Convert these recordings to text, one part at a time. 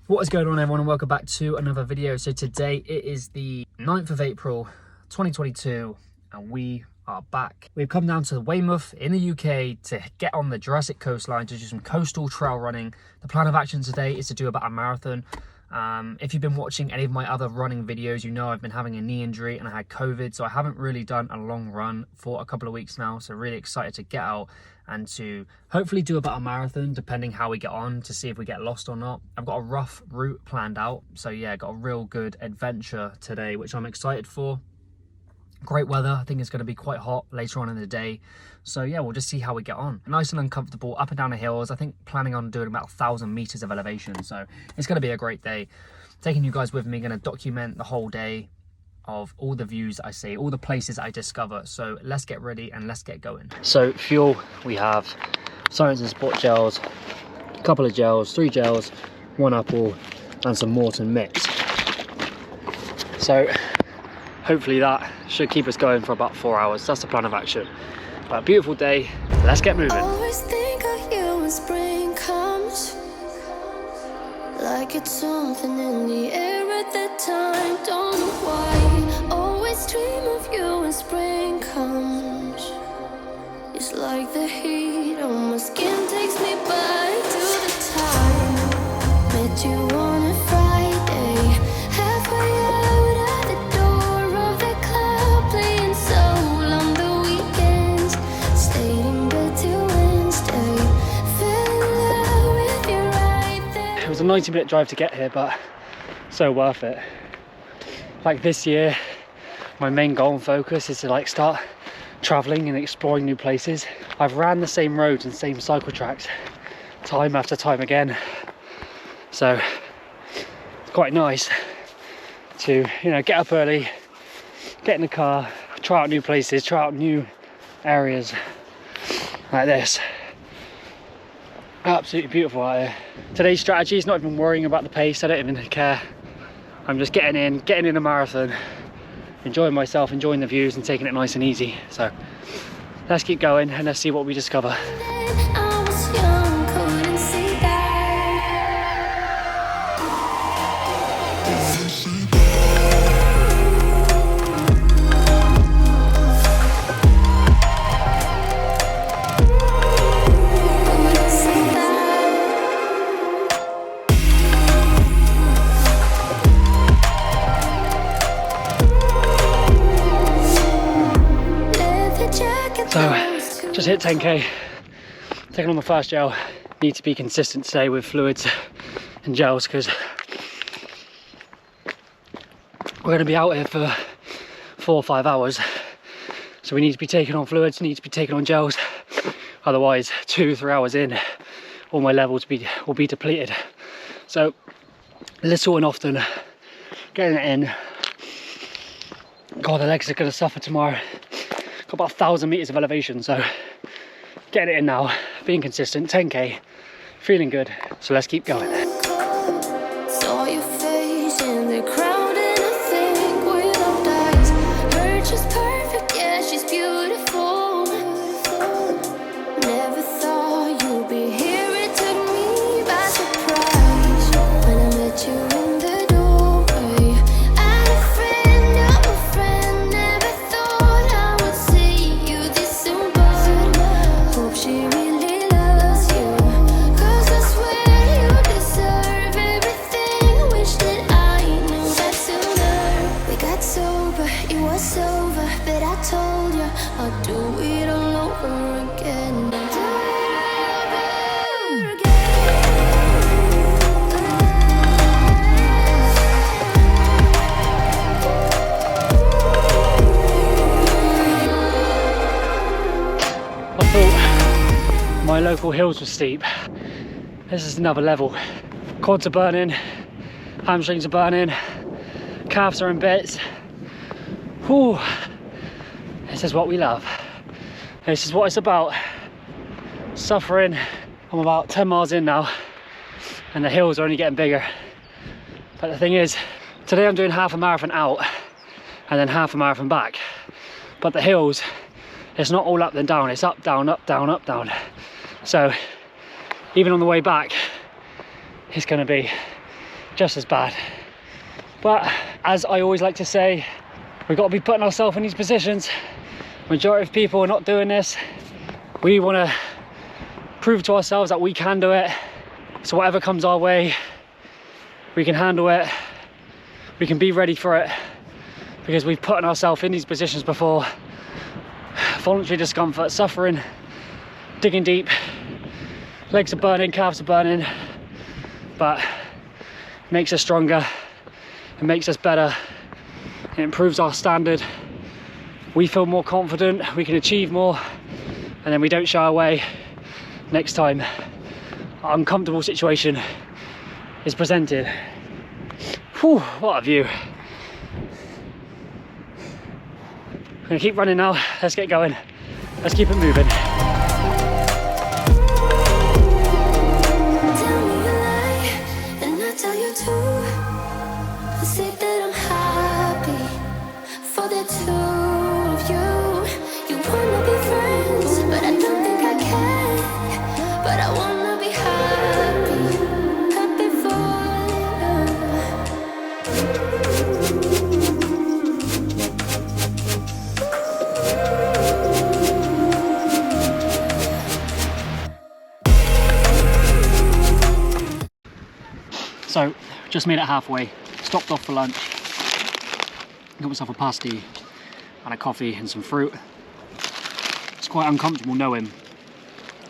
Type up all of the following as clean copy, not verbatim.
What is going on, everyone, and welcome back to another video. So today it is the 9th of April 2022 and we are back. We've come down to Weymouth in the UK to get on the Jurassic coastline to do some coastal trail running. The plan of action today is to do about a marathon. If you've been watching any of my other running videos, you know I've been having a knee injury and I had COVID, so I haven't really done a long run for a couple of weeks now. So really excited to get out and to hopefully do about a marathon, depending how we get on, to see if we get lost or not. I've got a rough route planned out, so yeah, got a real good adventure today, which I'm excited for. Great weather. I think it's going to be quite hot later on in the day, so yeah, we'll just see how we get on. Nice and uncomfortable up and down the hills. I think planning on doing about 1,000 meters of elevation, so it's going to be a great day. Taking you guys with me, going to document the whole day of all the views I see, all the places I discover. So let's get ready and let's get going. So fuel, we have Science and Sport gels, a couple of gels, 3 gels, 1 apple and some Morton mix. So hopefully that should keep us going for about 4 hours. That's the plan of action. But a beautiful day, let's get moving. Always think of you when spring comes, like it's something in the air at that time. Don't know why. Always dream of you when spring comes. It's like the heat on my skin takes me back to the time met you on a Friday, halfway out at the door of the club, playing soul on the weekends, stayed in bed till Wednesday, fell in love with you right there. It was a 90-minute drive to get here, but so worth it. Like this year, my main goal and focus is to start traveling and exploring new places. I've ran the same roads and same cycle tracks time after time again, so it's quite nice to, you know, get up early, get in the car, try out new places, try out new areas like this. Absolutely beautiful out here. Today's strategy is not even worrying about the pace. I don't even care. I'm just getting in a marathon, enjoying myself, enjoying the views and taking it nice and easy. So let's keep going and let's see what we discover. I was young, couldn't see that. So just hit 10k, taking on the first gel. Need to be consistent today with fluids and gels because we're going to be out here for 4 or 5 hours, so we need to be taking on fluids, need to be taking on gels, otherwise 2 or 3 hours in all my levels will be depleted. So little and often getting it in. God, the legs are going to suffer tomorrow. Got about 1,000 meters of elevation, so getting it in now, being consistent, 10k, feeling good, so let's keep going. Saw your face in the crowd and I think we don't die. Her just perfect, yeah, she's beautiful. Never thought you'd be here, it took me by surprise when I met you in the doorway. I had a friend of a friend, never thought I would see you this soon, but hope she really loves you, 'cause I swear you deserve everything. Wish that I knew that sooner. We got sober, it was over, but I told you I'll do it all over again. Do it all over again. I thought my local hills were steep. This is another level. Quads are burning, hamstrings are burning, calves are in bits. Whew. This is what we love. This is what it's about. Suffering. I'm about 10 miles in now and the hills are only getting bigger. But the thing is, today I'm doing half a marathon out and then half a marathon back. But the hills, it's not all up and down, it's up, down, up, down, up, down. So even on the way back, it's going to be just as bad. But as I always like to say, we've got to be putting ourselves in these positions. Majority of people are not doing this. We want to prove to ourselves that we can do it. So whatever comes our way, we can handle it. We can be ready for it because we've put ourselves in these positions before. Voluntary discomfort, suffering, digging deep. Legs are burning, calves are burning, but it makes us stronger. It makes us better. It improves our standard. We feel more confident, we can achieve more, and then we don't shy away next time an uncomfortable situation is presented. Whew, what a view. I'm gonna keep running now. Let's get going. Let's keep it moving. So, just made it halfway, stopped off for lunch, got myself a pasty and a coffee and some fruit. It's quite uncomfortable knowing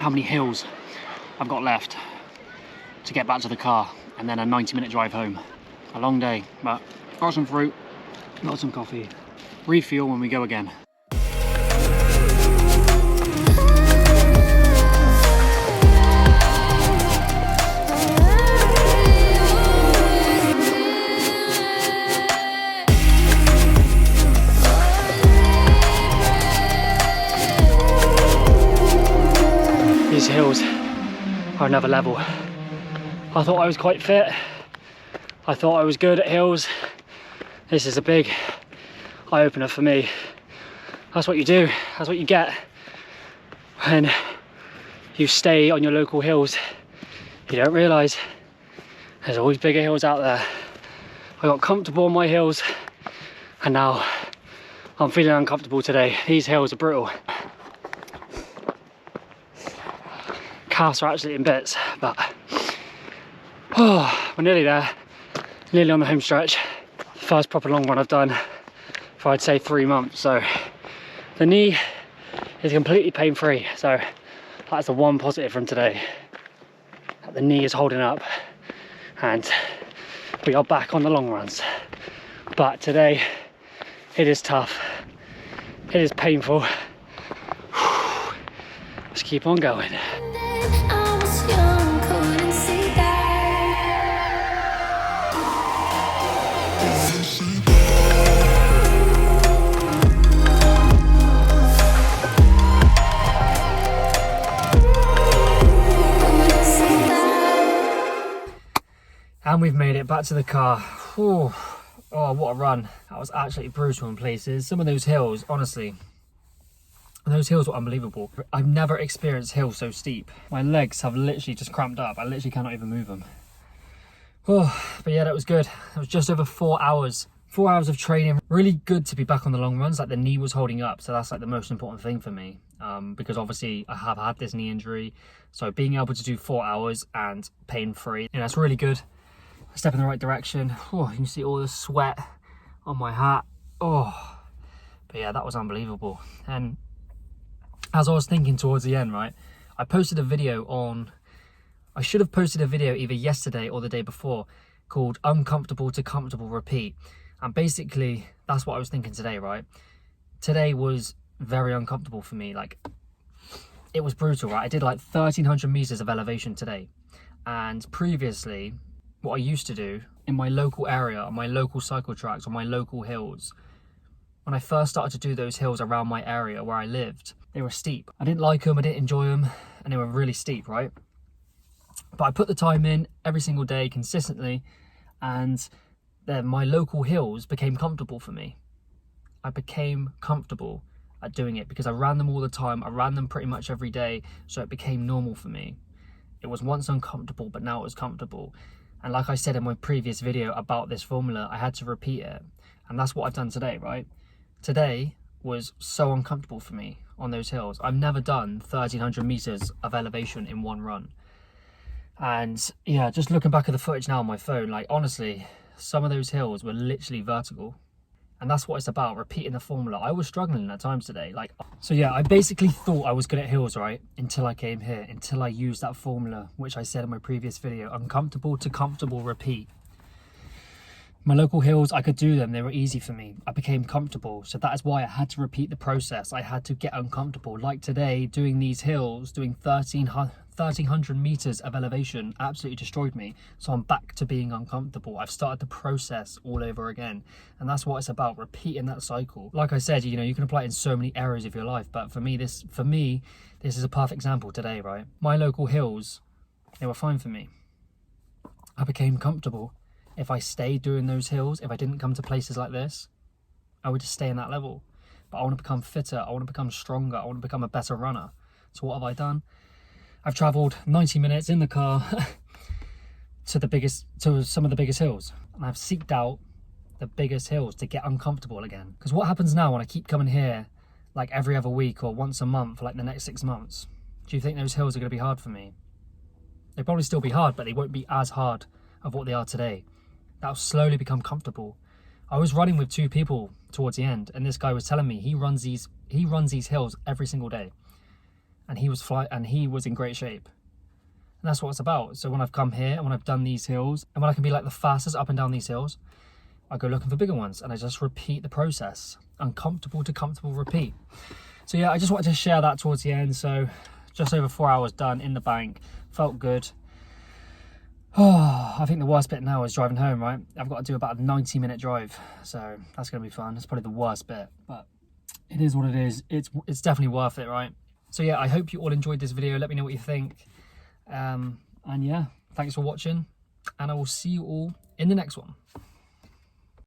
how many hills I've got left to get back to the car, and then a 90-minute drive home. A long day, but got some fruit, got some coffee, refuel when we go again. These hills are another level. I thought I was quite fit. I thought I was good at hills. This is a big eye-opener for me. That's what you do. That's what you get when you stay on your local hills. You don't realise there's always bigger hills out there. I got comfortable on my hills and now I'm feeling uncomfortable today. These hills are brutal. Calves are actually in bits, but we're nearly there, nearly on the home stretch. First proper long run I've done for I'd say 3 months, so the knee is completely pain-free, so that's the one positive from today. The knee is holding up and we are back on the long runs, but today it is tough, it is painful. Let's keep on going. And we've made it back to the car. Whew. Oh, what a run. That was absolutely brutal in places. Some of those hills, honestly, those hills were unbelievable. I've never experienced hills so steep. My legs have literally just cramped up. I literally cannot even move them. Oh, but yeah, that was good. It was just over 4 hours. 4 hours of training. Really good to be back on the long runs. Like, the knee was holding up, so that's like the most important thing for me. Because obviously I have had this knee injury. So being able to do 4 hours and pain-free, you know, that's really good. A step in the right direction. Oh, you can see all the sweat on my hat. Oh, but yeah, that was unbelievable. And as I was thinking towards the end, right, I posted a video on, I should have posted a video either yesterday or the day before called Uncomfortable to Comfortable Repeat. And basically, that's what I was thinking today, right? Today was very uncomfortable for me. Like, it was brutal, right? I did like 1,300 meters of elevation today. And previously, what I used to do in my local area, on my local cycle tracks, on my local hills, when I first started to do those hills around my area where I lived, they were steep. I didn't like them, I didn't enjoy them, and they were really steep, right? But I put the time in every single day consistently, and then my local hills became comfortable for me. I became comfortable at doing it because I ran them all the time. I ran them pretty much every day, so it became normal for me. It was once uncomfortable, but now it was comfortable. And like I said in my previous video about this formula, I had to repeat it. And that's what I've done today, right? Today was so uncomfortable for me on those hills. I've never done 1,300 meters of elevation in one run. And yeah, just looking back at the footage now on my phone, like honestly, some of those hills were literally vertical. And that's what it's about, repeating the formula. I was struggling at times today. So yeah, I basically thought I was good at hills, right? Until I came here, until I used that formula, which I said in my previous video, uncomfortable to comfortable repeat. My local hills, I could do them. They were easy for me. I became comfortable. So that is why I had to repeat the process. I had to get uncomfortable. Like today, doing these hills, doing 1,300 meters of elevation absolutely destroyed me. So I'm back to being uncomfortable. I've started the process all over again. And that's what it's about, repeating that cycle. Like I said, you know, you can apply it in so many areas of your life. But for me, this is a perfect example today, right? My local hills, they were fine for me. I became comfortable. If I stayed doing those hills, if I didn't come to places like this, I would just stay in that level. But I want to become fitter. I want to become stronger. I want to become a better runner. So what have I done? I've traveled 90 minutes in the car to some of the biggest hills. And I've seeked out the biggest hills to get uncomfortable again. Because what happens now when I keep coming here like every other week or once a month for like the next 6 months? Do you think those hills are going to be hard for me? They'll probably still be hard, but they won't be as hard of what they are today. That'll slowly become comfortable. I was running with 2 people towards the end, and this guy was telling me he runs these hills every single day, and he was in great shape. And that's what it's about. So when I've come here and when I've done these hills, and when I can be like the fastest up and down these hills, I go looking for bigger ones, and I just repeat the process, uncomfortable to comfortable repeat. So yeah, I just wanted to share that towards the end. So just over 4 hours done in the bank, felt good. Oh, I think the worst bit now is driving home, right? I've got to do about a 90-minute drive, so that's going to be fun. It's probably the worst bit, but it is what it is. It's definitely worth it, right? So yeah, I hope you all enjoyed this video. Let me know what you think. And yeah, thanks for watching, and I will see you all in the next one.